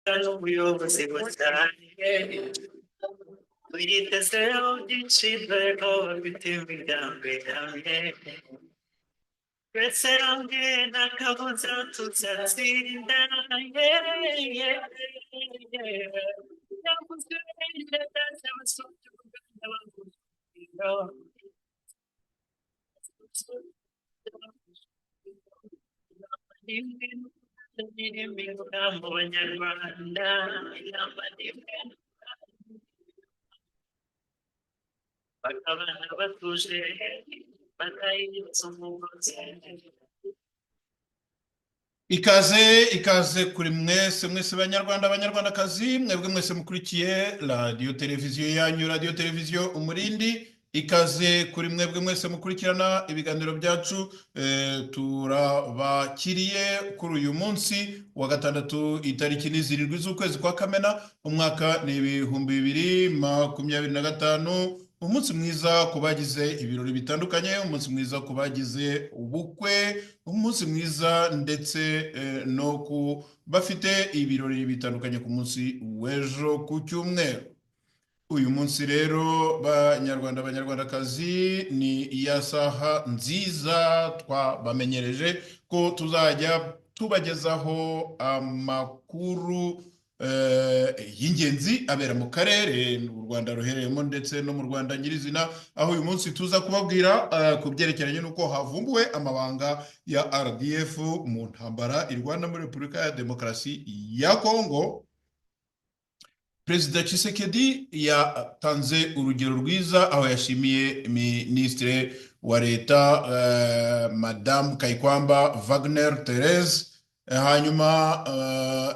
n'ubuyobozi butandukanye tuyitezeho byinshi dore ko bafite imiryango ihamye twese hamwe nta kabuza tuzatsinda yavuze leta z'abasore b'uruganda bavuga mu banyarwanda bakabana batuje bakayibutsa umugozi ikaze kuri mwese banyarwanda abanyarwandakazi mwebwe mwese mukurikiye radio televiziyo yanyu radio televiziyo Umurindi. Ikaze kuri mwebwe mwese mukurikirana ibiganiro byacu. Turabakiriye kuri uyu munsi wa gatandatu itariki 7 z'ukwezi kwa Kamena umwaka ni 2025. Umunsi mwiza kubagize ibirori bitandukanye, umunsi mwiza kubagize ubukwe, umunsi mwiza ndetse no ku bafite ibirori bitandukanye ku munsi w'ejo ku cyumweru. Uyu munsi rero banyarwanda abanyarwandakazi ni iya saha nziza twabamenyereje ko tuzajya tubagezaho amakuru y'ingenzi abera mu karere u Rwanda ruhereyemo ndetse no mu Rwanda nyirizina, aho uyu munsi tuza kubabwira ku byerekeranye n'uko havumbuwe amabanga ya RDF mu ntambara irwana muri Repubulika ya Demokarasi ya Kongo. Perezida Tshisekedi yatanze urugero rwiza aho yashimiye Ministre wa Leta Madame Kayikwamba Wagner Therese. Hanyuma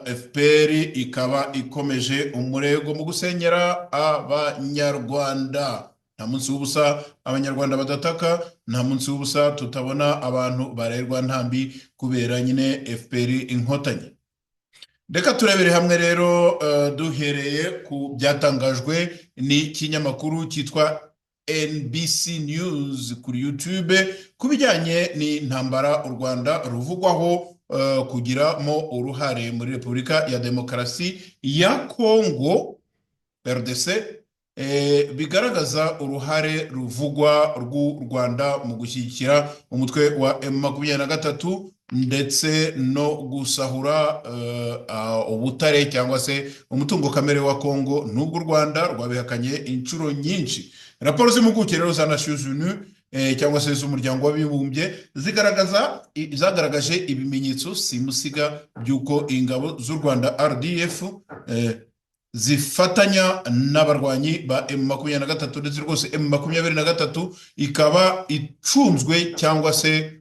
FPR ikaba ikomeje umurego mu gusenyera abanyarwanda. Nta munsi w'ubusa abanyarwanda badataka, nta munsi w'ubusa tutabona abantu barerwa ntambi kubera nyine FPR inkotanyi. Reka turebere hamwe rero duhereye ku byatangajwe n'ikinyamakuru cyitwa NBC News kuri YouTube ku bijyanye n'intambara u Rwanda ruvugwaho kugiramo uruhare muri Repubulika ya Demokarasi ya Kongo RDC. Bigaragaza uruhare ruvugwa rw'u Rwanda mu gushyigikira umutwe wa M23 ndetse no gusahura ubutare cyangwa se umutungo kamere wa Kongo, n'ubwo u Rwanda rwabihakanye inshuro nyinshi. Raporo z'impuguke rero za Nations Unies cyangwa se z'umuryango w'abibumbye zagaragaje ibimenyetso simusiga by'uko ingabo z'u Rwanda RDF zifatanya n'abarwanyi ba M23 ndetse rwose M23 ikaba icunzwe cyangwa se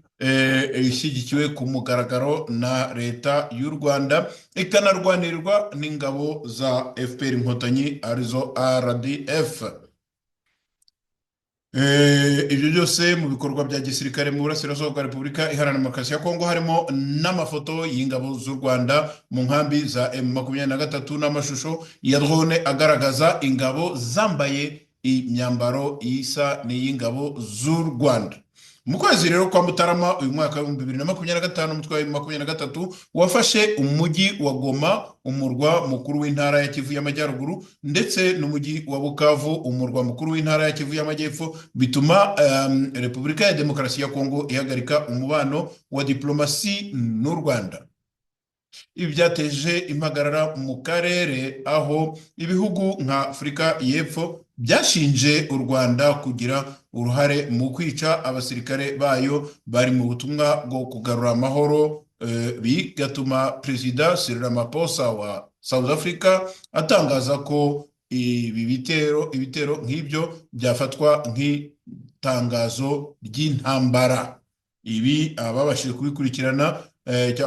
ishyigikiwe ku mugaragaro na leta y'u Rwanda, ikanarwanirwa n'ingabo za FPR inkotanyi arizo RDF. Ibyo byose mu bikorwa bya gisirikare mu burasirazuba bwa Repubulika Iharanira Demokarasi ya Kongo, harimo n'amafoto y'ingabo z'u Rwanda mu nkambi za M23 n'amashusho ya drone agaragaza ingabo zambaye imyambaro isa n'iy'ingabo z'u Rwanda. Mu kwezi rero kwa Mutarama uyu mwaka wa 2025 umutwe wa M23 wafashe umujyi wa Goma, umurwa mukuru w'intara ya Kivu y'Amajyaruguru, ndetse n'umujyi wa Bukavu, umurwa mukuru w'intara ya Kivu y'Amajyepfo, bituma Repubulika ya Demokarasi ya Kongo ihagarika umubano wa diplomasi n'u Rwanda. Ibi byateje impagarara mu karere, aho ibihugu nka Afurika y'Epfo byashinje u Rwanda kugira uruhare mu kwica abasirikare bayo bari mu butumwa bwo kugarura amahoro, bigatuma Perezida Cyril Ramaphosa wa South Africa atangaza ko ibitero nk'ibyo byafatwa nk'itangazo ry'intambara. Ibi ababashije kubikurikirana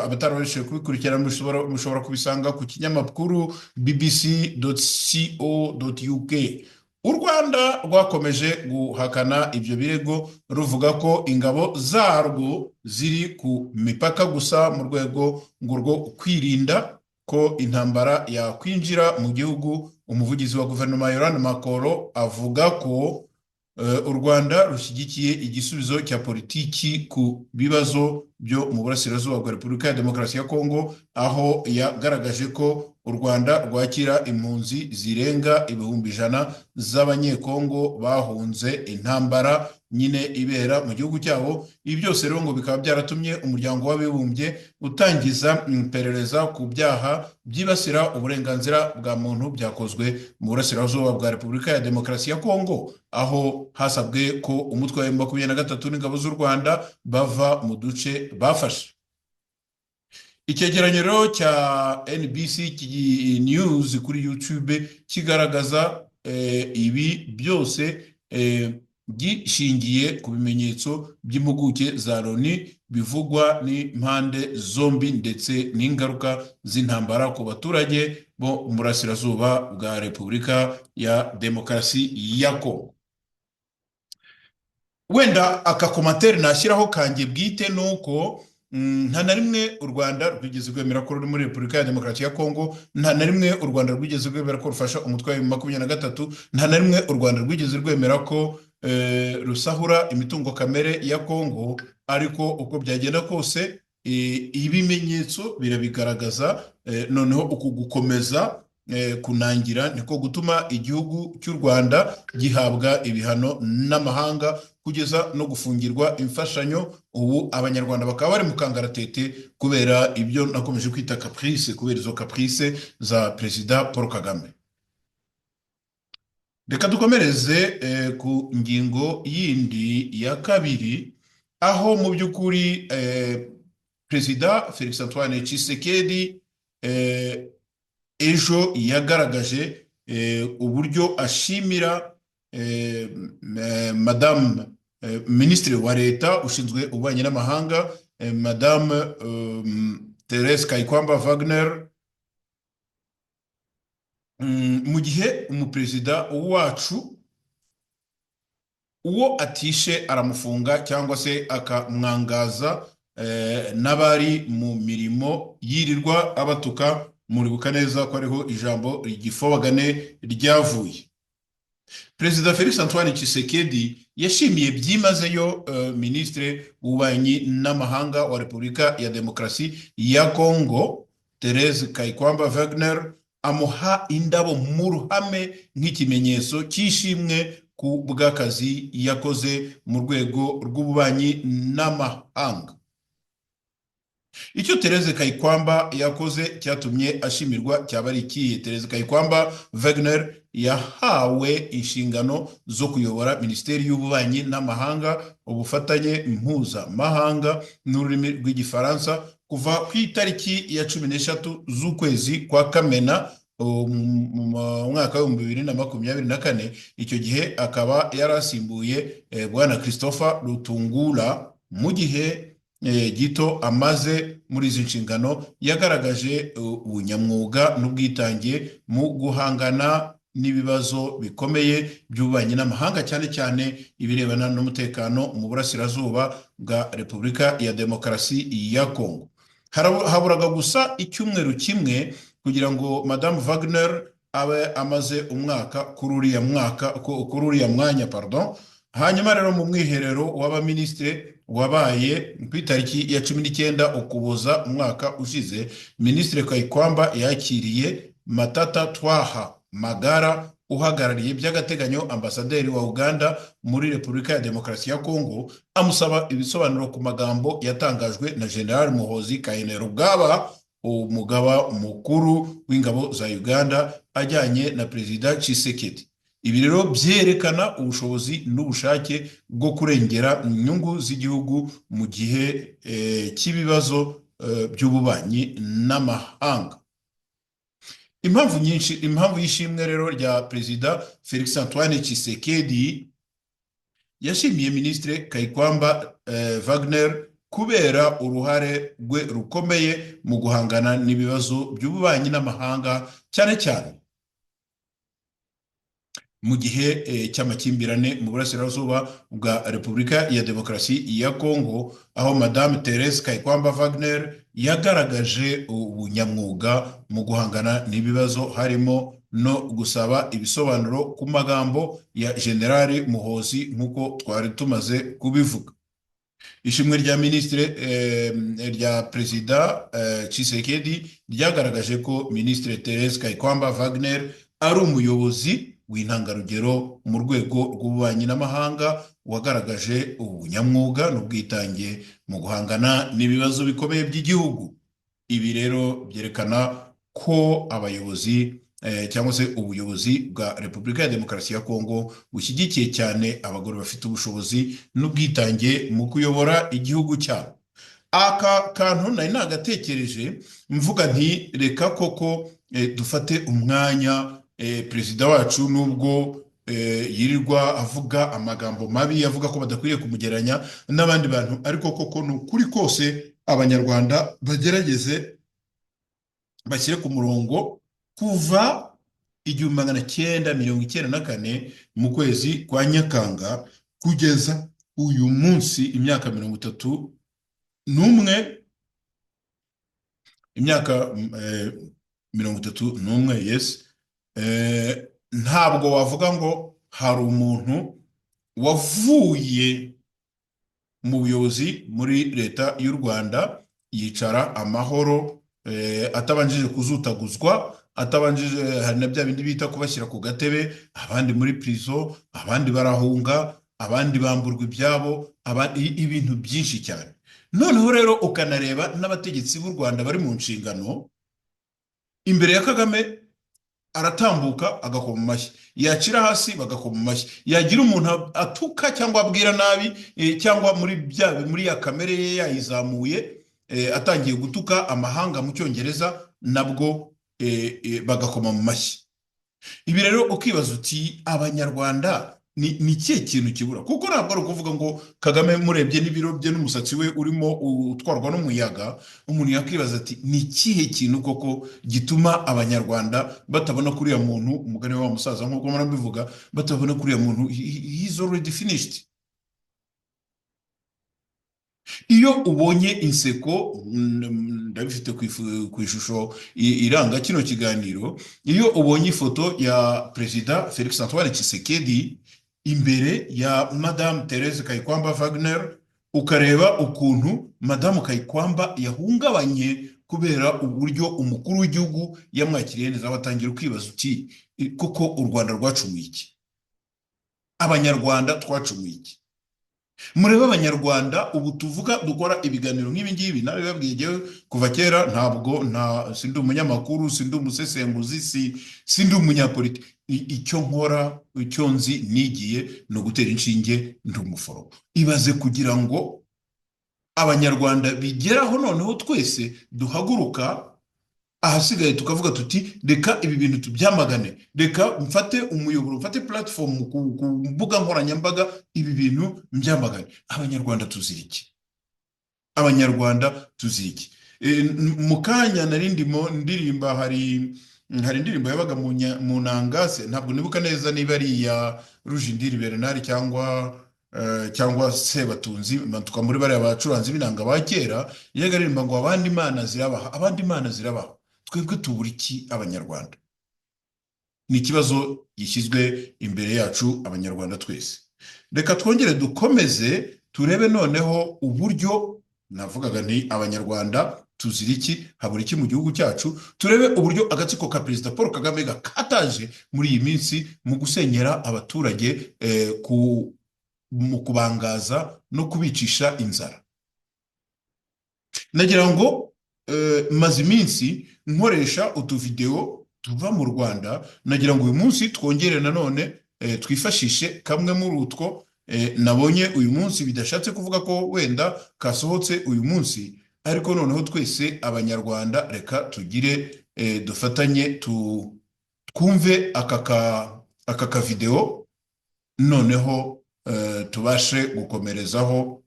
abatarabashije kubikurikirana mushobora kubisanga ku kinyamakuru bbc.co.uk. U Rwanda rwakomeje guhakana ibyo birego ruvuga ko ingabo zarwo ziri ku mipaka gusa mu rwego rwo kwirinda ko intambara yakwinjira mu gihugu. Umuvugizi wa guverinoma Yohana Makoro avuga ko u Rwanda rushyigikiye igisubizo cya politiki ku bibazo byo mu burasirazuba bwa Repubulika ya Demokarasi ya Kongo, aho yagaragaje ko u Rwanda rwakira impunzi zirenga ibihumbi 100 z'abanyekongo bahunze intambara nyine ibera mu gihugu cyabo. Ibi byose rero ngo bikaba byaratumye umuryango w'abibumbye utangiza iperereza ku byaha byibasira uburenganzira bwa muntu byakozwe mu burasirazuba bwa Repubulika ya Demokarasi ya Kongo, aho hasabwe ko umutwe wa M23 n'ingabo z'u Rwanda bava mu duce bafashe. Icyegeranyo rero cya NBC News kuri YouTube kigaragaza ibi byose gishingiye ku bimenyetso by'impuguke za Loni bivugwa n'impande zombi ndetse n'ingaruka z'intambara ku baturage bo mu burasirazuba bwa Repubulika ya Demokarasi ya Kongo. Wenda akakomateri nashyiraho kanjye bwite nuko nta na rimwe u Rwanda rwigeze rwemera ko ruri muri Repubulika ya Demokarasi ya Kongo, nta na rimwe u Rwanda rwigeze rwemera ko rufasha umutwe wa M23, nta na rimwe u Rwanda rwigeze rwemera ko rusahura imitungo kamere ya Kongo. Ariko uko byagenda kose ibimenyetso birabigaragaza. Noneho uku gukomeza kunangira niko gutuma igihugu cy'u Rwanda gihabwa ibihano n'amahanga kugeza no gufungirwa imfashanyo. Ubu abanyarwanda bakaba bari mu kangaratete kubera ibyo nakomeje kwita caprice, kubera izo caprice za Perezida Paul Kagame. Reka dukomereze ku ngingo yindi ya kabiri, aho mu by'ukuri Perezida Felix Antoine Tshisekedi ejo yagaragaje uburyo ashimira Madame Minisitiri wa Leta ushinzwe ububanyi n'amahanga, Madame Thérèse Kayikwamba Wagner, mu gihe umuperezida wacu uwo atishe aramufunga cyangwa se akamwangaza n'abari mu mirimo yirirwa abatuka. Muribuka neza ko ariho ijambo rigifobagane ryavuye. Perezida Felix Antoine Tshisekedi yashimiye byimazeyo Minisitiri w'ububanyi n'amahanga wa Repubulika ya Demokarasi ya Kongo, Thérèse Kayikwamba Wagner, amuha indabo mu ruhame nk'ikimenyetso cy'ishimwe ku bw'akazi yakoze mu rwego rw'ububanyi n'amahanga. Icyo Thérèse Kayikwamba yakoze cyatumye ashimirwa cyaba ari ikihe? Thérèse Kayikwamba Wagner yahawe inshingano zo kuyobora Minisiteri y'Ububanyi n'Amahanga, ubufatanye mpuzamahanga n'ururimi rw'Igifaransa kuva ku itariki ya 13 z'ukwezi kwa Kamena mu mwaka wa 2024. Icyo gihe akaba yarasimbuye Bwana Christopher Lutungula. Mu gihe gito amaze muri izi nshingano yagaragaje ubunyamwuga n'ubwitange mu guhangana n'ibibazo bikomeye by'ububanyi n'amahanga, cyane cyane ibirebana n'umutekano mu burasirazuba bwa Repubulika ya Demokarasi ya Kongo. Haburaga gusa icyumweru kimwe kugira ngo Madame Wagner abe amaze umwaka kuri uriya mwanya. Hanyuma rero mu mwiherero w'abaminisitiri wabaye ku itariki ya 19 Ukuboza umwaka ushize, Minisitiri Kayikwamba yakiriye Matata Twaha Magara, uhagarariye by'agateganyo ambasaderi wa Uganda muri Repubulika ya Demokarasi ya Kongo, amusaba ibisobanuro ku magambo yatangajwe na General Muhoozi Kainerugaba, umugaba mukuru w'ingabo za Uganda, ajyanye na Perezida Tshisekedi. Ibi rero byerekana ubushobozi n'ubushake bwo kurengera inyungu z'igihugu mu gihe cy'ibibazo by'ububanyi n'amahanga. Impamvu y'ishimwe rero rya Perezida Felix Antoine Tshisekedi yashimiye Minisitiri Kayikwamba Wagner kubera uruhare rwe rukomeye mu guhangana n'ibibazo by'ububanyi n'amahanga, cyane cyane mu gihe cy'amakimbirane mu burasirazuba bwa Repubulika ya Demokarasi ya Kongo, aho Madame Thérèse Kayikwamba Wagner yagaragaje ubunyamwuga mu guhangana n'ibibazo, harimo no gusaba ibisobanuro ku magambo ya General Muhoozi nk'uko twari tumaze kubivuga. ishimwe rya minisitiri rya perezida Tshisekedi ryagaragaje ko minisitiri Therese Kayikwamba Wagner ari umuyobozi w'intangarugero mu rwego rw'ububanyi n'amahanga wagaragaje ubunyamwuga n'ubwitange mu guhangana n'ibibazo bikomeye by'igihugu. Ibi rero byerekana ko abayobozi cyangwa se ubuyobozi bwa Repubulika ya Demokarasi ya Kongo bushyigikiye cyane abagore bafite ubushobozi n'ubwitange mu kuyobora igihugu cyabo. Aka kantu nari nagatekereje mvuga nti reka koko dufate umwanya perezida wacu nubwo yirirwa avuga amagambo mabi avuga ko badakwiriye kumugeranya n'abandi bantu, ariko koko ni ukuri kose abanyarwanda bagerageze bashyire ku murongo kuva 1994 mu kwezi kwa Nyakanga kugeza uyu munsi imyaka 31, imyaka 31, yes. Ntabwo wavuga ngo hari umuntu wavuye mu buyobozi muri leta y'u Rwanda yicara amahoro atabanjije kuzutaguzwa, atabanjije, hari na bya bindi bita kubashyira ku gatebe, abandi muri prison, abandi barahunga, abandi bamburwa ibyabo, ibintu byinshi cyane. Noneho rero ukanareba n'abategetsi b'u Rwanda bari mu nshingano imbere ya Kagame, aratambuka agakoma amashyi, yacira hasi bagakoma amashyi, yagira umuntu atuka cyangwa abwira nabi cyangwa muri ya kamere ye yayizamuye atangiye gutuka amahanga mu Cyongereza, nabwo bagakoma mu mashyi. Ibi rero ukibaza uti abanyarwanda ni ikihe kintu kibura? Kuko ntabwo ari ukuvuga ngo Kagame murebye n'ibiro bye n'umusatsi we urimo utwarwa n'umuyaga, umuntu yakibaza ati ni ikihe kintu koko gituma abanyarwanda batabona kuriya muntu, umugani wa musaza nk'uko murabivuga, batabona kuriya muntu, he is already finished. Iyo ubonye inseko, ndabifite ku ishusho iranga kino kiganiro, iyo ubonye ifoto ya perezida Felix Antoine Tshisekedi imbere ya Madame Therese Kayikwamba Wagner, ukareba ukuntu Madame Kayikwamba yahungabanye kubera uburyo umukuru w'igihugu yamwakiriye neza, batangira kwibaza uti koko u Rwanda rwacumuye iki? Abanyarwanda twacumuye iki? Murebe abanyarwanda ubu tuvuga dukora ibiganiro nk'ibi ngibi, nawe babwiye kuva kera, ntabwo sindi umunyamakuru, sindi umusesenguzi, sindi umunyapolitiki. Icyo nkora, icyo nzi nigiye no gutera inshinge, ndi umuforomo. Ibaze kugira ngo abanyarwanda bigeraho noneho twese duhaguruka ahasigaye tukavuga tuti reka ibi bintu tubyamagane, reka mfate umuyoboro, mfate platform ku mbuga nkoranyambaga, ibi bintu mbyamagane. Abanyarwanda tuziriki, abanyarwanda tuziriki. Mu kanya nari ndimo ndirimba, hari indirimbo yabaga mu Nangase, ntabwo nibuka neza niba ari iya Rujindiri Bernard cyangwa Sebatunzi, tuka muri bariya bacuranzi b'inanga ba kera, yagaririmba ngo abandi imana zirabaha, abandi imana zirabaha. Twebwe tubura iki abanyarwanda? Ni ikibazo gishyizwe imbere yacu abanyarwanda twese. Reka twongere dukomeze turebe noneho uburyo navugaga ni abanyarwanda tuzira iki, habura iki mu gihugu cyacu. Turebe uburyo agatsiko ka Perezida Paul Kagame gakataje muri iyi minsi mu gusenyera abaturage, mu kubangaza no kubicisha inzara. Nagira ngo maze iminsi nkoresha utuvideo tuva mu Rwanda, nagira ngo uyu munsi twongere nanone twifashishe kamwe muri utwo nabonye uyu munsi, bidashatse kuvuga ko wenda kasohotse uyu munsi, ariko noneho twese abanyarwanda reka tugire dufatanye twumve aka video, noneho tubashe gukomerezaho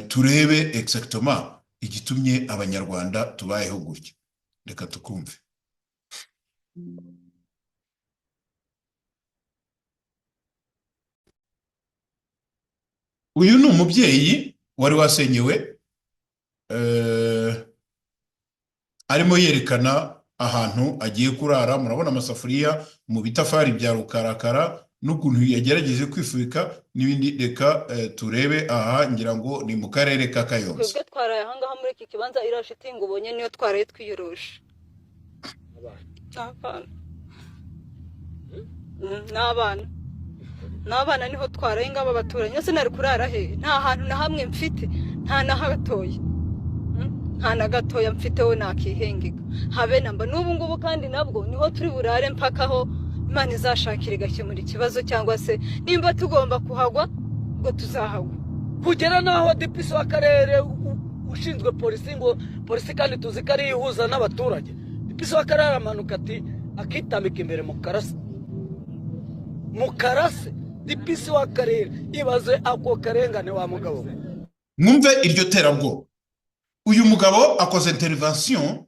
turebe exactement igitumye abanyarwanda tubayeho gutya. Reka tukumve. Uyu ni umubyeyi wari wasenyewe, arimo yerekana ahantu agiye kurara. Murabona amasafuriya mu bitafari bya rukarakara, n'ukuntu yagerageje kwifubika n'ibindi. Reka turebe aha, ngira ngo ni mu karere ka Kayonza. twebwe twaraye ahangaha muri iki kibanza iriya shitingi ubonye niyo twaraye twiyoroshe n'abana niho twaraye ngabo abaturanyi ese nari kurara he? Nta hantu na hamwe mfite, nta na hatoya, nta na gatoya mfiteho nakihengeka habe namba n'ubu ngubu, kandi nabwo niho turi burare mpaka aho Imana izashakira igakemura ikibazo, cyangwa se nimba tugomba kuhagwa ngo tuzahagwa. Kugera naho dipisi w'akarere ushinzwe polisi, ngo polisi kandi tuzi ko ari ihuza n'abaturage, dipisi w'akarere aramanuka ati akitambika imbere mu karase dipisi w'akarere. Ibaze ako karengane wa mugabo. Mwumve iryo terabwoba. Uyu mugabo akoze intervention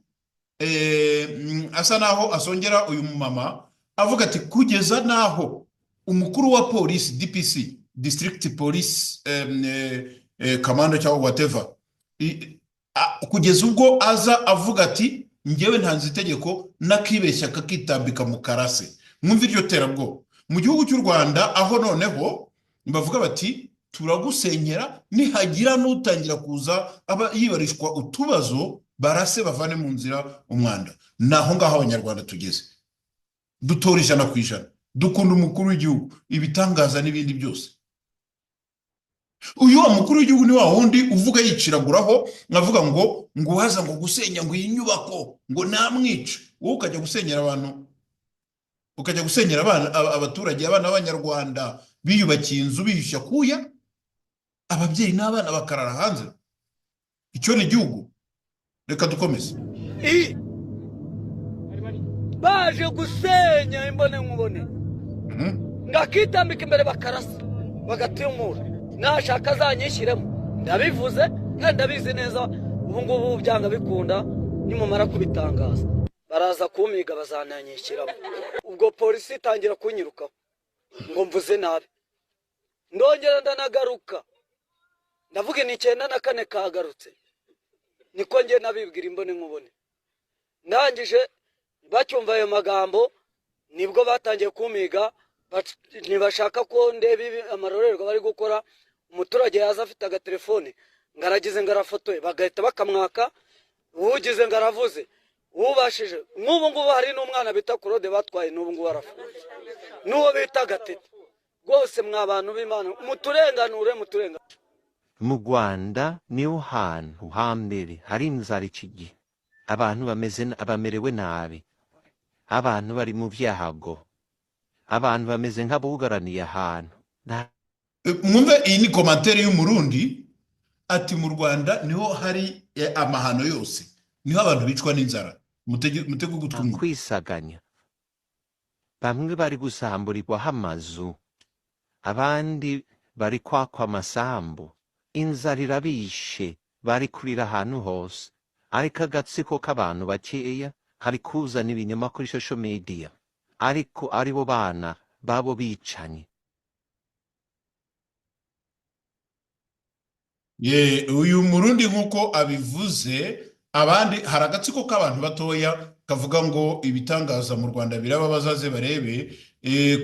asa naho asongera uyu mumama, avuga ati kugeza naho umukuru wa polisi DPC, district police commander cyangwa whatever, kugeza ubwo aza avuga ati ngewe ntanze itegeko nakibeshya kakitambika mu karase. Mwumve iryo terabwoba. Mu gihugu cy'u Rwanda aho noneho bavuga bati turagusenyera nihagira n'utangira kuza aba yibarishwa utubazo barase bavane mu nzira umwanda. Naho ngaho abanyarwanda tugeze, dutora 100%, dukunda umukuru w'igihugu, ibitangaza n'ibindi byose. Uyu mukuru w'igihugu ni wa wundi uvuga yiciraguraho, nkavuga ngo waza ngo gusenya ngo iyi nyubako ngo namwice. Wowe ukajya gusenyera abantu, ukajya gusenyera abaturage, abana b'abanyarwanda biyubakiye inzu biyushya kuya, ababyeyi n'abana bakarara hanze. Icyo ni igihugu. Reka dukomeze. Baje gusenya imbone nkubone, ngakitambika imbere bakarasa bagatimura, nashaka azanyishyiremo. Ndabivuze kandi ndabizi neza, ubu ngubu byanga bikunda nimumara kubitangaza baraza kumiga bazananyishyiramo. Ubwo polisi itangira kunyirukaho ngo mvuze nabi, ndongera ndanagaruka ndavuga ni 94 kagarutse. Niko nge nabibwira imbone nkubone. Ndangije bacyumva ayo magambo nibwo batangiye kumiga, ntibashaka ko ndebe amarorerwa bari gukora. Umuturage yaza afite agatelefone ngaragize ngarafotoye, bagahita bakamwaka. Ugize ngaravuze, ubashije. N'ubu ngubu hari n'umwana bita Claude batwaye, n'ubu ngubu arafunze, n'uwo bita Gatete. Rwose mw'abantu b'Imana muturenganure. Mu Rwanda niho hantu hambere hari inzara iki gihe, abantu bamerewe nabi, abantu bari mu byago, abantu bameze nk'abugaraniye ahantu. Mwumve iyi ni komantere y'umurundi ati mu Rwanda niho hari amahano yose, niho abantu bicwa n'inzara. Mutego gutwumva kwisaganya. Bamwe bari gusamburirwaho amazu, abandi bari kwakwa amasambu, inzara irabishe, bari kurira ahantu hose. Ariko agatsiko k'abantu bakeya hari kuzana ibinyoma kuri social media, ariko aribo bana babo bicanye. Uyu murundi nkuko abivuze, abandi hari agatsiko k'abantu batoya kavuga ngo ibitangaza mu Rwanda biraba, bazaze barebe.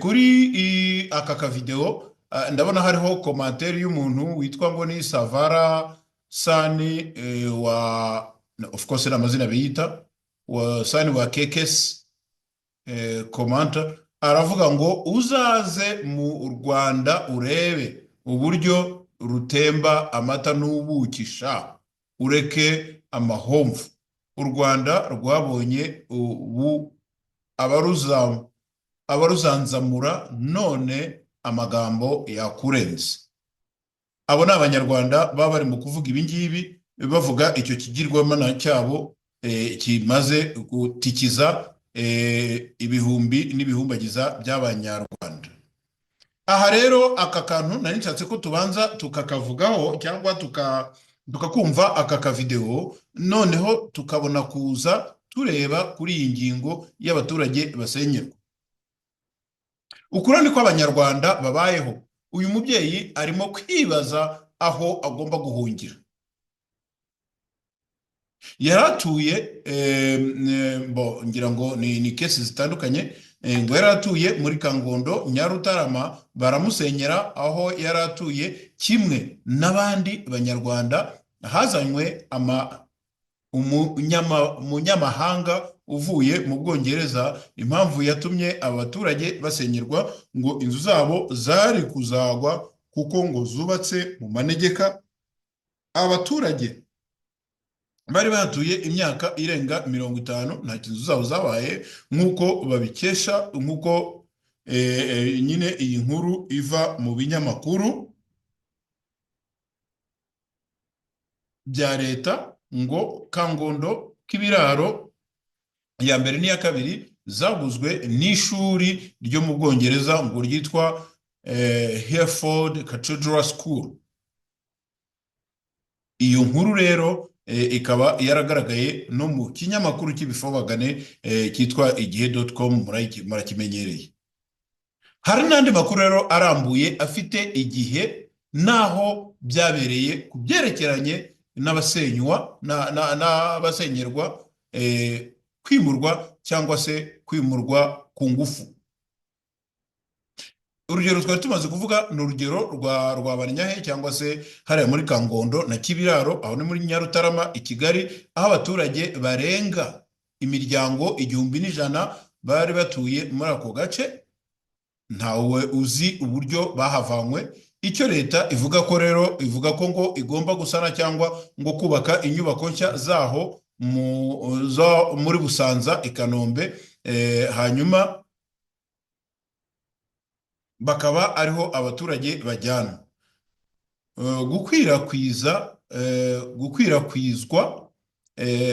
Kuri aka video ndabona hariho komantere y'umuntu witwa ngo ni Savara Sani wa, of course n'amazina biyita, wa Sani wa Kekes. Komanta aravuga ngo uzaze mu Rwanda urebe uburyo rutemba amata n'ubukisha, ureke amahomvu. U Rwanda rwabonye ubu abaruzanzamura, none amagambo yakurenze. Abo ni abanyarwanda baba bari mu kuvuga ibingibi, bavuga icyo kigirwamana cyabo kimaze gutikiza ibihumbi n'ibihumbagiza by'abanyarwanda. Aha rero aka kantu nari nshatse ko tubanza tukakavugaho, cyangwa tukakumva aka video, noneho tukabona kuza tureba kuri iyi ngingo y'abaturage basenyerwa. Ukuri niko abanyarwanda babayeho. Uyu mubyeyi arimo kwibaza aho agomba guhungira. Yaratuye ngira ngo ni kesi zitandukanye, ngo yari atuye muri Kangondo Nyarutarama, baramusenyera aho yari atuye kimwe n'abandi banyarwanda. Hazanywe umunyamahanga uvuye mu Bwongereza. Impamvu yatumye abaturage basenyerwa ngo inzu zabo zari kuzagwa kuko ngo zubatse mu manegeka. Abaturage bari batuye imyaka irenga 50, nta kintu zabo zabaye, nk'uko babikesha, nk'uko nyine iyi nkuru iva mu binyamakuru bya leta, ngo Kangondo k'ibiraro ya mbere n'iya kabiri zaguzwe n'ishuri ryo mu Bwongereza ngo ryitwa Hereford Cathedral School. Iyo nkuru rero ikaba yaragaragaye no mu kinyamakuru cy'ibifobagane cyitwa igihe.com, murakimenyereye. Hari n'andi makuru rero arambuye afite igihe naho byabereye ku byerekeranye n'abasenywa n'abasenyerwa, kwimurwa cyangwa se kwimurwa ku ngufu. Urugero twari tumaze kuvuga ni urugero rwa Barinyahe cyangwa se hariya muri Kangondo na Kibiraro, aho ni muri Nyarutarama i Kigali, aho abaturage barenga imiryango 1,100 bari batuye muri ako gace. Ntawe uzi uburyo bahavanywe. Icyo leta ivuga ko rero, ivuga ko ngo igomba gusana cyangwa ngo kubaka inyubako nshya zaho muri Busanza i Kanombe, hanyuma bakaba ariho abaturage bajyana. Gukwirakwizwa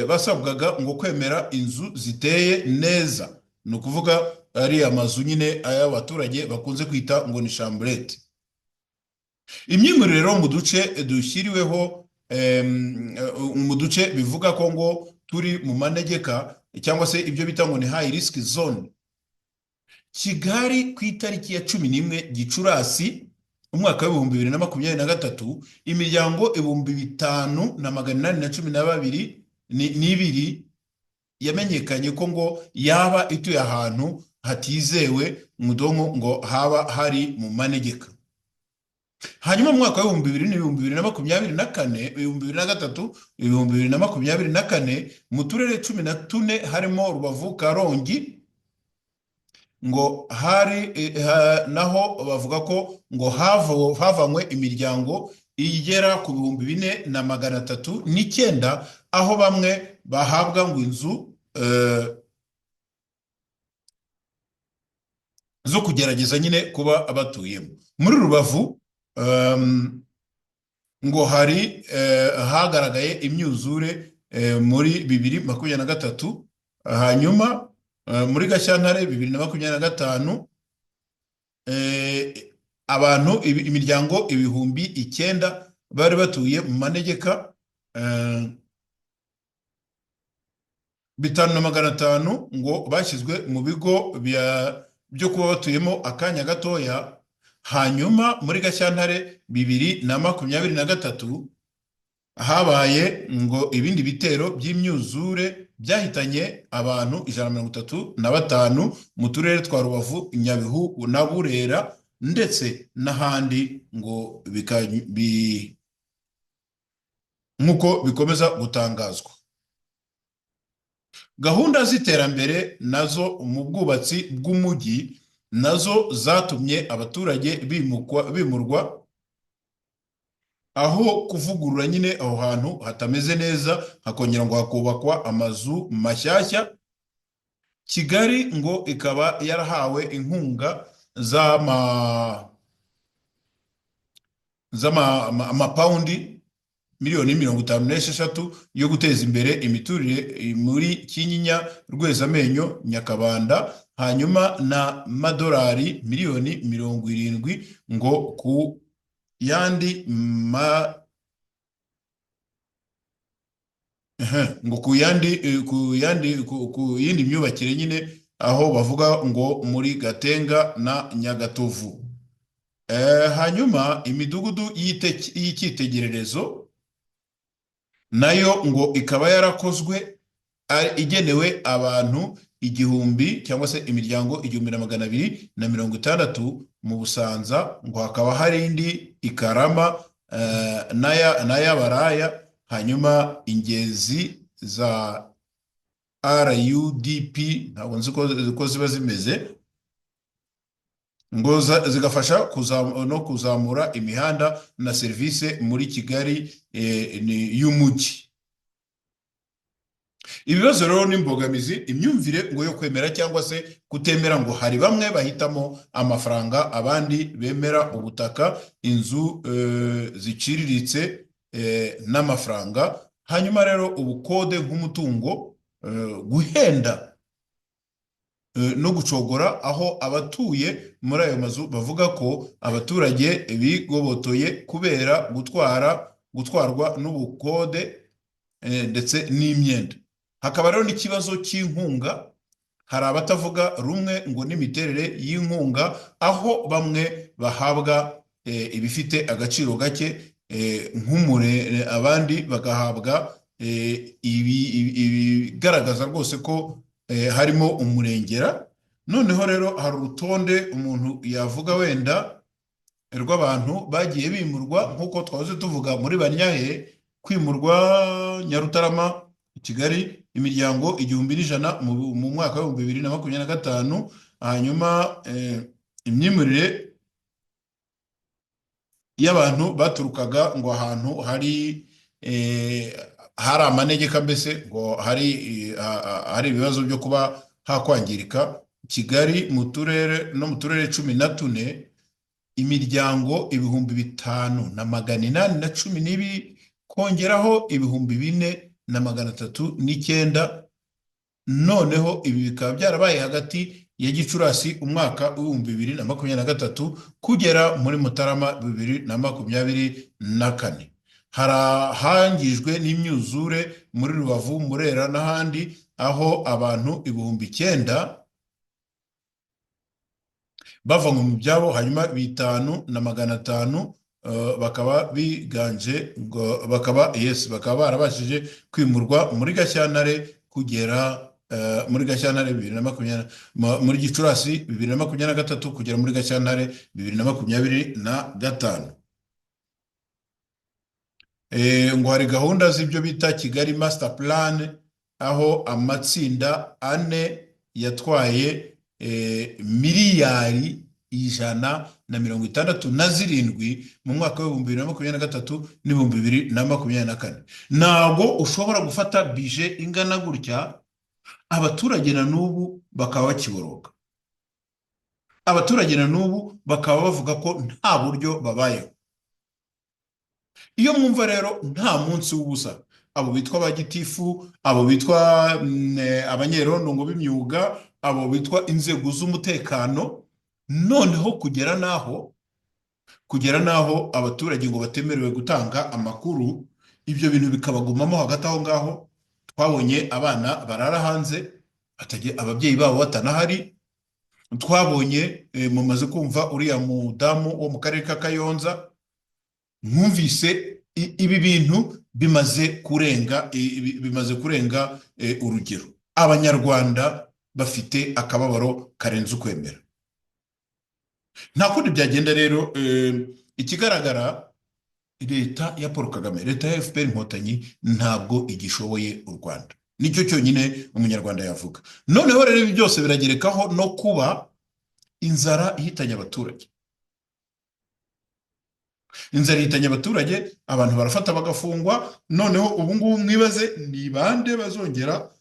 basabwaga ngo kwemera inzu ziteye neza, ni ukuvuga ari amazu nyine ay'abaturage bakunze kwita ngo ni chambrette. Imyimurire rero mu duce dushyiriweho, mu duce bivuga ko ngo turi mu manegeka cyangwa se ibyo bita ngo ni high risk zone. Kigali ku itariki ya 11 Gicurasi umwaka wa 2023, imiryango 5,812 yamenyekanye ko ngo yaba ituye ahantu hatizewe, mudongo ngo haba hari mu manegeka. Hanyuma mu mwaka wa 2024 mu turere 14 harimo Rubavu, Karongi, ngo hari naho bavuga ko ngo havanywe imiryango igera ku 4,309, aho bamwe bahabwa ngo inzu zo kugerageza nyine kuba abatuyemo. Muri Rubavu ngo hari hagaragaye imyuzure muri 2023, hanyuma muri Gashyantare 2025 abantu imiryango 9,000 bari batuye mu manegeka, 5,500 ngo bashyizwe mu bigo byo kuba batuyemo akanya gatoya. Hanyuma muri Gashyantare 2023 habaye ngo ibindi bitero by'imyuzure byahitanye abantu 135 mu turere twa Rubavu, Nyabihu na Burera ndetse n'ahandi, ngo nk'uko bikomeza gutangazwa. Gahunda z'iterambere nazo mu bwubatsi bw'umujyi nazo zatumye abaturage bimurwa, aho kuvugurura nyine aho hantu hatameze neza hakongera ngo hakubakwa amazu mashyashya. Kigali ngo ikaba yarahawe inkunga z'amapaundi miliyoni 56 yo guteza imbere imiturire muri Kinyinya, Rwezamenyo, Nyakabanda, hanyuma na madolari miliyoni 70 ngo ku yandi ku yindi myubakire nyine, aho bavuga ngo muri Gatenga na Nyagatovu. Hanyuma imidugudu y'icyitegererezo nayo ngo ikaba yarakozwe igenewe abantu igihumbi cyangwa se imiryango 1260 mu Busanza, ngo hakaba hari indi Ikarama n'Ayabaraya, hanyuma ingezi za RUDP ntabwo nzi ko ziba zimeze, ngo zigafasha no kuzamura imihanda na serivisi muri Kigali y'umujyi. Ibibazo rero n'imbogamizi, imyumvire ngo yo kwemera cyangwa se kutemera, ngo hari bamwe bahitamo amafaranga, abandi bemera ubutaka, inzu ziciriritse n'amafaranga. Hanyuma rero ubukode nk'umutungo, guhenda no gucogora, aho abatuye muri ayo mazu bavuga ko abaturage bigobotoye kubera gutwarwa n'ubukode ndetse n'imyenda. Hakaba rero n'ikibazo cy'inkunga, hari abatavuga rumwe ngo n'imiterere y'inkunga, aho bamwe bahabwa ibifite agaciro gake abandi bagahabwa ibigaragaza rwose ko harimo umurengera. Noneho rero hari urutonde umuntu yavuga wenda rw'abantu bagiye bimurwa, nk'uko twahoze tuvuga muri Banyahe, kwimurwa Nyarutarama, Kigali, imiryango 1100 mu mwaka wa 2025. Hanyuma imyimurire y'abantu baturukaga ngo ahantu hari amanegeka, mbese ngo hari ibibazo byo kuba hakwangirika. Kigali mu turere 14 imiryango 5812 kongeraho 4309. Noneho ibi bikaba byarabaye hagati ya Gicurasi umwaka wa 2023 kugera muri Mutarama 2024. Harahangijwe n'imyuzure muri Rubavu, Murera n'ahandi, aho abantu 9,000 bava mu byabo, hanyuma 5,500 bakaba biganje, bakaba barabashije kwimurwa muri Gashyantare kugera muri Gashyantare 2020, muri Gicurasi 2023 kugera muri Gashyantare 2025. Ngo hari gahunda z'ibyo bita Kigali Master Plan, aho amatsinda 4 yatwaye miliyari 167 mu mwaka wa 2023 n'2024. Ntabwo ushobora gufata bije ingana gutya abaturage na n'ubu bakaba bakiboroga, abaturage na n'ubu bakaba bavuga ko nta buryo babayeho. Iyo mwumva rero nta munsi w'ubusa, abo bitwa abagitifu, abo bitwa abanyerondo b'imyuga, abo bitwa inzego z'umutekano, noneho kugera naho abaturage ngo batemerewe gutanga amakuru, ibyo bintu bikabagumamo hagati aho ngaho. Twabonye abana barara hanze, ababyeyi babo batanahari. Twabonye mumaze kumva uriya mudamu wo mu karere ka Kayonza. Mwumvise ibi bintu bimaze kurenga urugero. Abanyarwanda bafite akababaro karenze ukwemera. Nta kundi byagenda rero. Ikigaragara, leta ya Paul Kagame, leta ya FPR Inkotanyi ntabwo igishoboye u Rwanda. Nicyo cyonyine umunyarwanda yavuga. Noneho rero ibi byose biragerekaho no kuba inzara ihitanye abaturage. Inzara ihitanye abaturage, abantu barafata bagafungwa. Noneho ubu ngubu mwibaze ni bande bazongera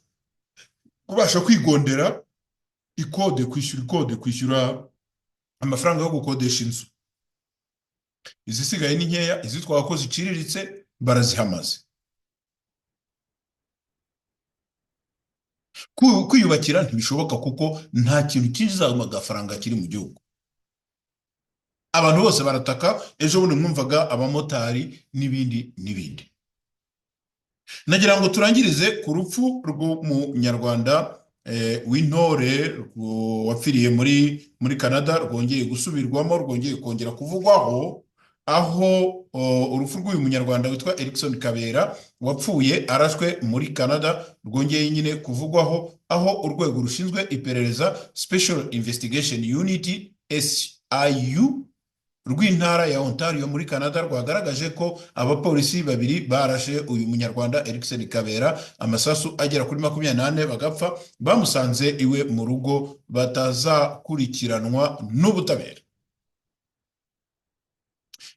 kubasha kwigondera kwishyura amafaranga yo gukodesha inzu. Izisigaye ni nkeya, izitwa ko ziciriritse barazihamaze. Kwiyubakira ntibishoboka kuko nta kintu kiza amafaranga kiri mu gihugu. Abantu bose barataka. Ejo bundi mwumvaga abamotari n'ibindi. Nagira ngo turangirize ku rupfu rw'umunyarwanda w'intore wapfiriye muri Canada, rwongeye gusubirwamo, rwongeye kongera kuvugwaho, aho urupfu rw'uyu munyarwanda witwa Erikson Kabera wapfuye arashwe muri Canada rwongeye nyine kuvugwaho, aho urwego rushinzwe iperereza Special Investigation Unit SIU rw'intara ya Ontario muri Canada rwagaragaje ko abapolisi babiri barashe uyu munyarwanda Erikson Kabera amasasu agera kuri 24 bagapfa, bamusanze iwe mu rugo batazakurikiranwa n'ubutabera.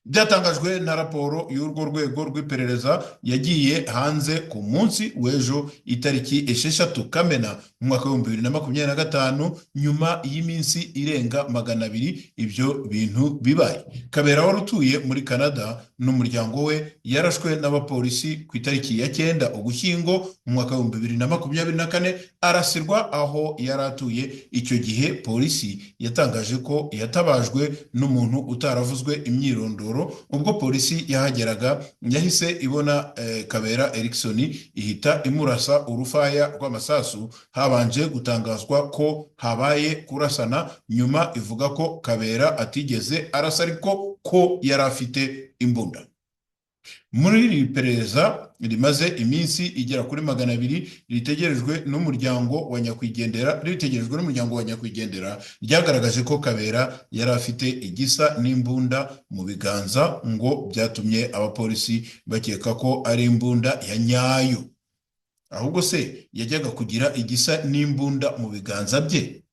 Byatangajwe na raporo y'urwo rwego rw'iperereza yagiye hanze ku munsi w'ejo itariki 6 Kamena mu mwaka wa 2025 nyuma y'iminsi irenga 200 ibyo bintu bibaye. Kabera wari utuye muri Canada n'umuryango we yarashwe n'abapolisi ku itariki ya 9 Ugushyingo mu mwaka wa 2024 arasirwa aho yari atuye. Icyo gihe polisi yatangaje ko yatabajwe n'umuntu utaravuzwe imyirondoro. Ubwo polisi yahageraga yahise ibona Kabera Erikson ihita imurasa urufaya rw'amasasu, habanje gutangazwa ko habaye kurasana, nyuma ivuga ko Kabera atigeze arasa ariko ko yari afite imbunda. Muri iri perereza rimaze iminsi igera kuri 200 ritegerejwe n'umuryango wa nyakwigendera ryagaragaje ko Kabera yari afite igisa n'imbunda mu biganza, ngo byatumye abapolisi bakeka ko ari imbunda ya nyayo. Ahubwo se yajyaga kugira igisa n'imbunda mu biganza bye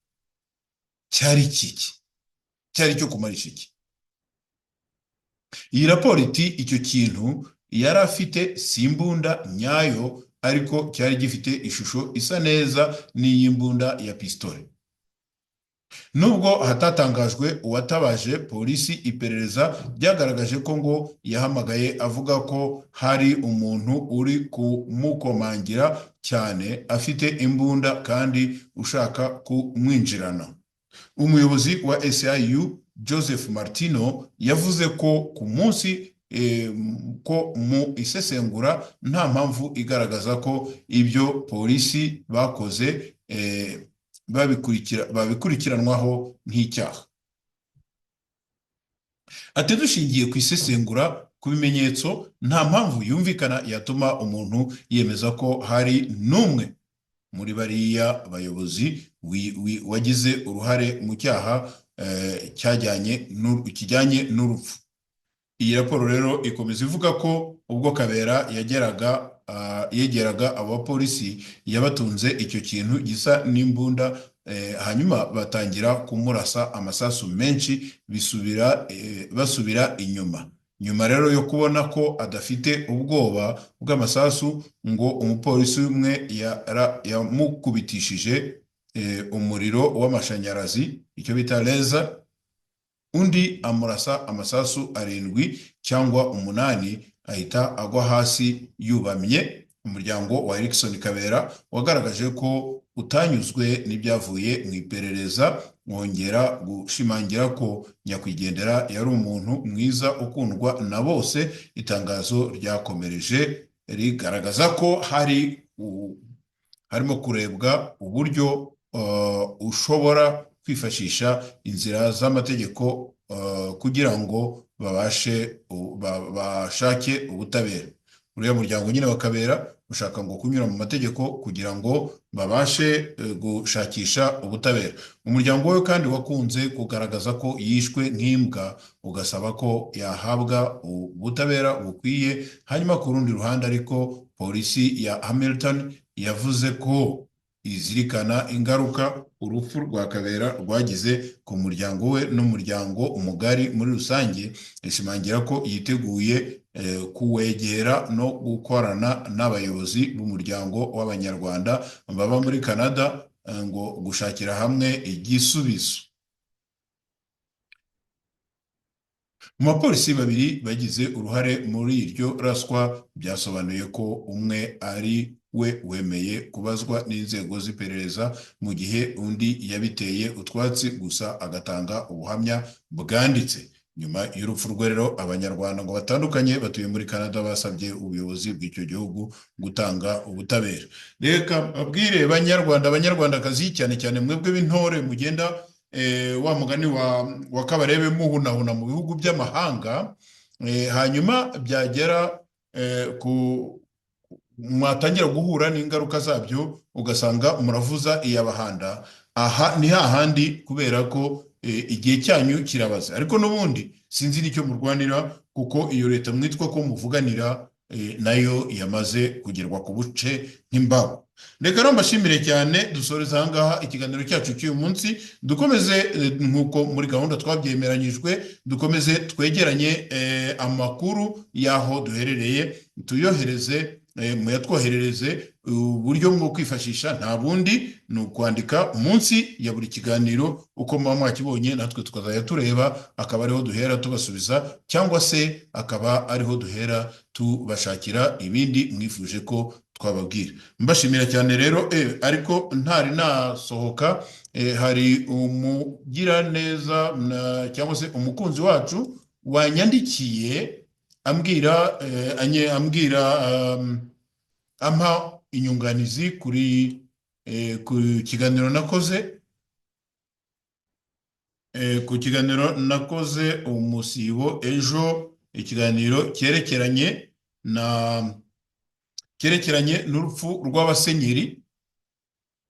cyari kiki? Cyari cyo kumarisha iki? Iyi raporo iti icyo kintu yari afite si imbunda nyayo, ariko cyari gifite ishusho isa neza n'iy'imbunda ya pistole. Nubwo hatatangajwe uwatabaje polisi, iperereza ryagaragaje ko ngo yahamagaye avuga ko hari umuntu uri kumukomangira cyane afite imbunda kandi ushaka kumwinjirana. Umuyobozi wa SIU Joseph Martino yavuze ko ku munsi ko mu isesengura nta mpamvu igaragaza ko ibyo polisi bakoze babikurikiranwaho nk'icyaha. Ati dushingiye ku isesengura ku bimenyetso nta mpamvu yumvikana yatuma umuntu yemeza ko hari n'umwe muri bariya bayobozi wagize uruhare mu cyaha kijyanye n'urupfu. Iyi raporo rero ikomeza ivuga ko ubwo Kabera yegeraga abapolisi yabatunze icyo kintu gisa n'imbunda, hanyuma batangira kumurasa amasasu menshi basubira inyuma. Nyuma rero yo kubona ko adafite ubwoba bw'amasasu, ngo umupolisi umwe yamukubitishije umuriro w'amashanyarazi, icyo bita laser, undi amurasa amasasu 7 cyangwa 8 ahita agwa hasi yubamye. Umuryango wa Erikson Kabera wagaragaje ko utanyuzwe n'ibyavuye mu iperereza, wongera gushimangira ko nyakwigendera yari umuntu mwiza ukundwa na bose. Itangazo ryakomereje rigaragaza ko harimo kurebwa uburyo ushobora kwifashisha inzira z'amategeko kugira ngo bashake ubutabera. Uriya muryango nyine wa Kabera ushaka ngo kunyura mu mategeko kugira ngo babashe gushakisha ubutabera. Umuryango we kandi wakunze kugaragaza ko yishwe nk'imbwa, ugasaba ko yahabwa ubutabera bukwiye. Hanyuma ku rundi ruhande ariko polisi ya Hamilton yavuze ko izirikana ingaruka urupfu rwa Kabera rwagize ku muryango we n'umuryango umugari muri rusange, ishimangira ko yiteguye kuwegera no gukorana n'abayobozi b'umuryango w'Abanyarwanda baba muri Canada ngo gushakira hamwe igisubizo. Mu bapolisi babiri bagize uruhare muri iryo raswa byasobanuye ko umwe ari we wemeye kubazwa n'inzego z'iperereza, mu gihe undi yabiteye utwatsi gusa agatanga ubuhamya bwanditse. Nyuma y'urupfu rwe rero Abanyarwanda ngo batandukanye batuye muri Canada basabye ubuyobozi bw'icyo gihugu gutanga ubutabera. Reka babwire Banyarwandakazi, cyane cyane mwebwe b'intore mugenda wa mugani wa Kabarebe muhunahuna mu bihugu by'amahanga, hanyuma byagera ku mwatangira guhura n'ingaruka zabyo ugasanga muravuza iyabahanda. Aha ni hahandi kubera ko igihe cyanyu kirabaze, ariko n'ubundi sinzi n'icyo murwanira, kuko iyo leta mwitwa ko muvuganira nayo yamaze kugerwa ku buce nk'imbaho. Reka rero mbashimire cyane, dusoreza aha ngaha ikiganiro cyacu cy'uyu munsi. Dukomeze nk'uko muri gahunda twabyemeranyijwe, dukomeze twegeranye amakuru y'aho duherereye, tuyohereze, muyatwoherereze. Uburyo bwo kwifashisha nta bundi ni ukwandika munsi ya buri kiganiro uko muba mwakibonye, natwe tukazajya tureba, akaba ariho duhera tubasubiza, cyangwa se akaba ariho duhera tubashakira ibindi mwifuje ko twababwira. Mbashimira cyane rero, ariko ntari nasohoka, hari umugiraneza cyangwa se umukunzi wacu wanyandikiye ambwira ampa inyunganizi kuri ku kiganiro nakoze, umusibo ejo, ikiganiro cyerekeranye n'urupfu rw'abasenyeri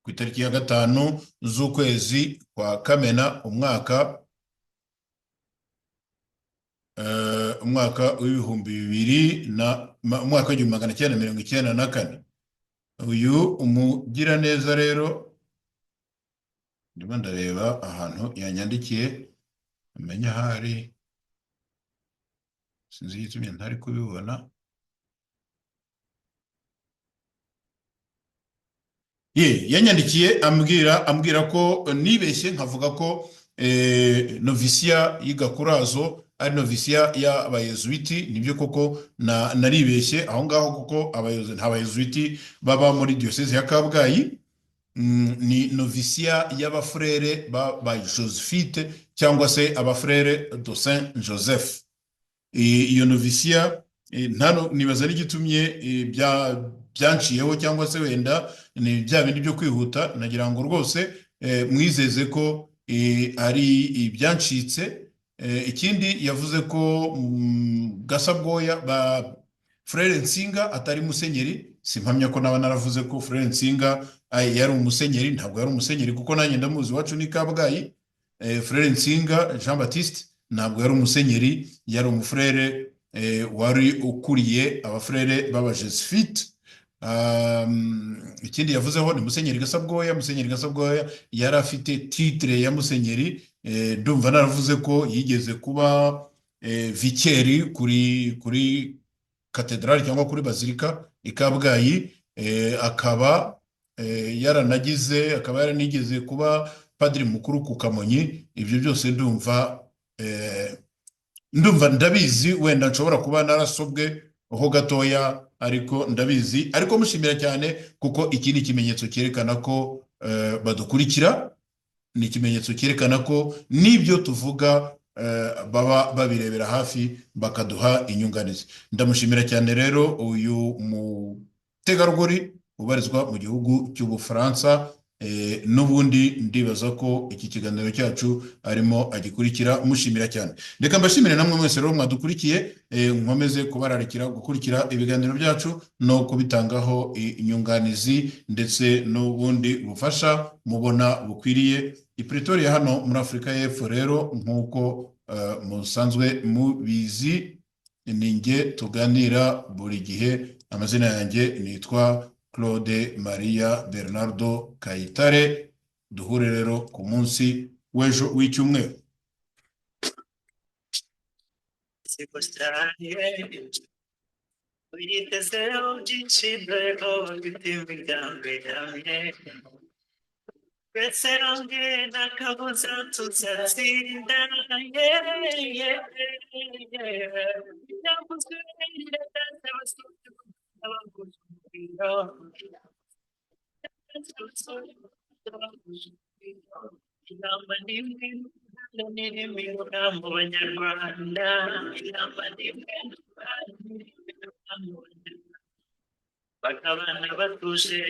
ku itariki ya 5 z'ukwezi kwa Kamena umwaka w'ibihumbi 1994. Uyu umugiraneza rero ndimo ndareba ahantu yanyandikiye, amenya hari, sinzi yitumye ntari kubibona. Yanyandikiye ambwira ko nibeshye nkavuga ko novisiya y'Igakurazo ari novisiya y'abayezuiti. Nibyo koko naribeshye aho ngaho, kuko abayezuiti baba muri diocese ya Kabgayi, ni novisiya y'abafrere ba Josephite cyangwa se abafrere de Saint Joseph. Iyo novisiya nibaza n'igitumye byanciyeho, cyangwa se wenda ni bya bindi byo kwihuta. Nagira ngo rwose mwizeze ko ari ibyancitse. Ikindi yavuze ko Gasabwoya ba Frere Nsinga atari musenyeri. Simpamya ko naba naravuze ko Frere Nsinga yari umusenyeri. Ntabwo yari umusenyeri, kuko nanjye ndamuzi wacu ni Kabgayi. Frere Nsinga Jean Baptiste ntabwo yari umusenyeri, yari umufrere wari ukuriye abafrere b'abajesuite. Ikindi yavuzeho ni Musenyeri Gasabwoya. Musenyeri Gasabwoya yari afite titre ya musenyeri. Ndumva naravuze ko yigeze kuba vikeri kuri katedrali cyangwa kuri bazilika i Kabgayi. Akaba yaranigeze kuba padiri mukuru ku Kamonyi. Ibyo byose ndumva ndabizi, wenda nshobora kuba narasobwe ho gatoya, ariko ndabizi. Ariko mushimira cyane, kuko iki ni ikimenyetso cyerekana ko badukurikira, ni ikimenyetso cyerekana ko n'ibyo tuvuga baba babirebera hafi bakaduha inyunganizi. Ndamushimira cyane rero uyu mutegarugori ubarizwa mu gihugu cy'Ubufaransa. N'ubundi ndibaza ko iki kiganiro cyacu arimo agikurikira. Mushimira cyane. Reka mbashimire namwe mwese rero mwadukurikiye. Nkomeze kubararikira gukurikira ibiganiro byacu no kubitangaho inyunganizi ndetse n'ubundi bufasha mubona bukwiriye. I Pretoria hano muri Afurika y'Epfo rero, nk'uko musanzwe mubizi, ninjye tuganira buri gihe. Amazina yanjye nitwa Claude Maria Bernardo Kayitare. Duhure rero ku munsi w'ejo w'icyumweru. Uyitezeho byinshi, dore ko bitima imigambi yawe. Twese hamwe nta kabuza tuzatsinda. Byavuzwe inama n'imwe n'irimo mu Banyarwanda. Inama n'imwe bakabana batuje.